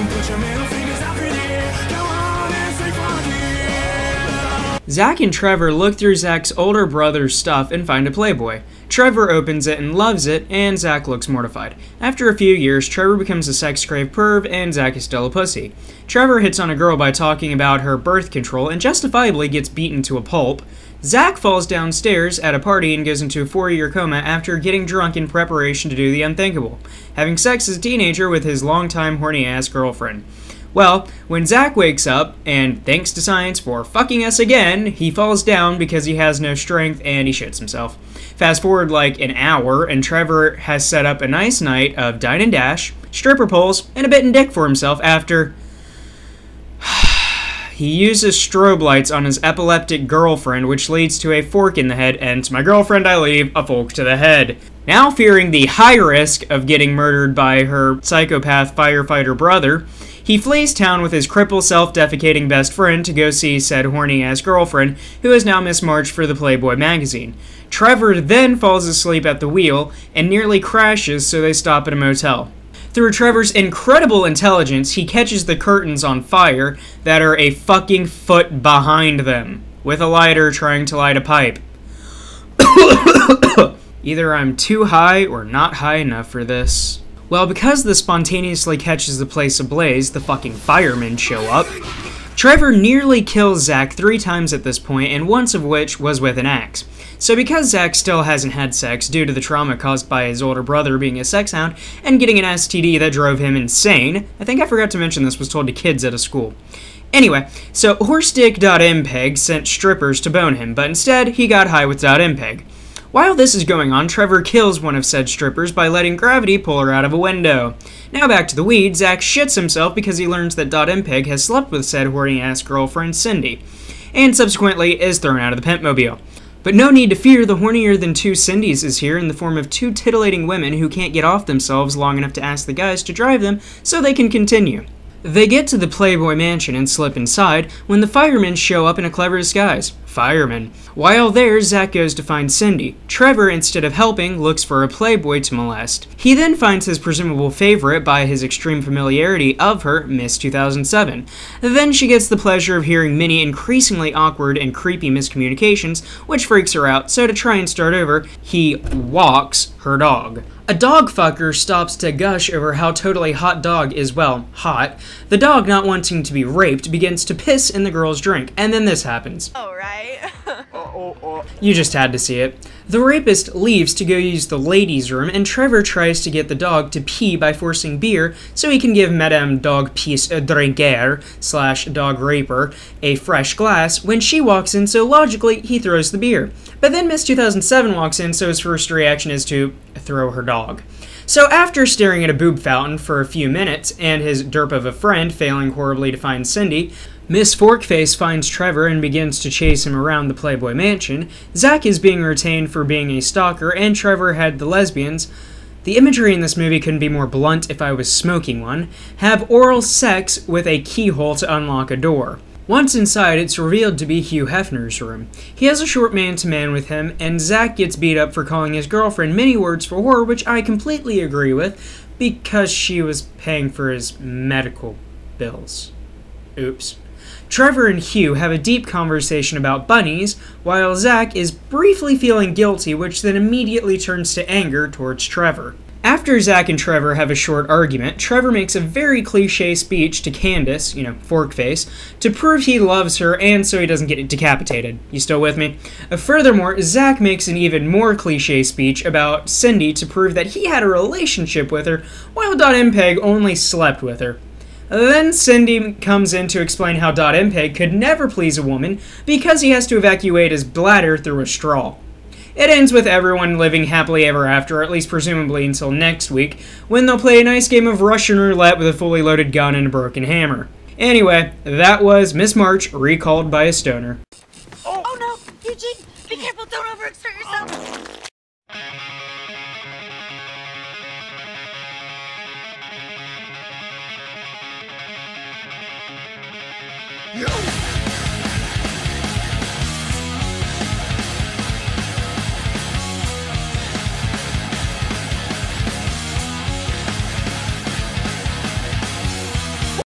Put your middle fingers out for the air. Go on and say fuck yeah. Zach and Trevor look through Zach's older brother's stuff and find a Playboy. Trevor opens it and loves it, and Zach looks mortified. After a few years, Trevor becomes a sex-craved perv, and Zach is still a pussy. Trevor hits on a girl by talking about her birth control and justifiably gets beaten to a pulp. Zach falls downstairs at a party and goes into a 4-year coma after getting drunk in preparation to do the unthinkable, having sex as a teenager with his longtime horny-ass girlfriend. Well, when Zach wakes up, and thanks to science for fucking us again, he falls down because he has no strength and he shits himself. Fast forward like an hour, and Trevor has set up a nice night of dine and dash, stripper poles, and a bitten dick for himself after he uses strobe lights on his epileptic girlfriend, which leads to a fork in the head, and to my girlfriend I leave a fork to the head. Now fearing the high risk of getting murdered by her psychopath firefighter brother, he flees town with his crippled, self-defecating best friend to go see said horny-ass girlfriend, who is now Miss March for the Playboy magazine. Trevor then falls asleep at the wheel and nearly crashes, so they stop at a motel. Through Trevor's incredible intelligence, he catches the curtains on fire that are a fucking foot behind them, with a lighter trying to light a pipe. Either I'm too high or not high enough for this. Well, because this spontaneously catches the place ablaze, the fucking firemen show up. Trevor nearly kills Zach 3 times at this point, and once of which was with an axe. So because Zach still hasn't had sex due to the trauma caused by his older brother being a sex hound and getting an STD that drove him insane, I think I forgot to mention this was told to kids at a school. Anyway, so Horstick.mpeg sent strippers to bone him, but instead he got high with .mpeg. While this is going on, Trevor kills one of said strippers by letting gravity pull her out of a window. Now back to the weed, Zach shits himself because he learns that .mpeg has slept with said horny-ass girlfriend Cindy, and subsequently is thrown out of the pimpmobile. But no need to fear, the hornier than 2 Cindys is here in the form of 2 titillating women who can't get off themselves long enough to ask the guys to drive them so they can continue. They get to the Playboy mansion and slip inside when the firemen show up in a clever disguise. Firemen. While there, Zach goes to find Cindy. Trevor, instead of helping, looks for a Playboy to molest. He then finds his presumable favorite by his extreme familiarity of her, Miss 2007. Then she gets the pleasure of hearing many increasingly awkward and creepy miscommunications, which freaks her out, so to try and start over, he walks her dog. A dog fucker stops to gush over how totally hot dog is, well, hot. The dog, not wanting to be raped, begins to piss in the girl's drink, and then this happens. Oh, right? You just had to see it. The rapist leaves to go use the ladies' room, and Trevor tries to get the dog to pee by forcing beer so he can give Madame Dog Piece Drinker / Dog Raper a fresh glass when she walks in, so logically he throws the beer. But then Miss 2007 walks in, so his first reaction is to throw her dog. So after staring at a boob fountain for a few minutes, and his derp of a friend failing horribly to find Cindy, Miss Forkface finds Trevor and begins to chase him around the Playboy mansion. Zach is being retained for being a stalker, and Trevor had the lesbians. The imagery in this movie couldn't be more blunt if I was smoking one. Have oral sex with a keyhole to unlock a door. Once inside, it's revealed to be Hugh Hefner's room. He has a short man-to-man with him, and Zach gets beat up for calling his girlfriend many words for whore, which I completely agree with, because she was paying for his medical bills. Oops. Trevor and Hugh have a deep conversation about bunnies, while Zach is briefly feeling guilty, which then immediately turns to anger towards Trevor. After Zach and Trevor have a short argument, Trevor makes a very cliche speech to Candace, Forkface, to prove he loves her and so he doesn't get decapitated. You still with me? Furthermore, Zach makes an even more cliche speech about Cindy to prove that he had a relationship with her, while .mpeg only slept with her. Then Cindy comes in to explain how .mpeg could never please a woman because he has to evacuate his bladder through a straw. It ends with everyone living happily ever after, at least presumably until next week, when they'll play a nice game of Russian roulette with a fully loaded gun and a broken hammer. Anyway, that was Miss March recalled by a stoner. Oh no! Eugene! Be careful! Don't overexert yourself! Yo!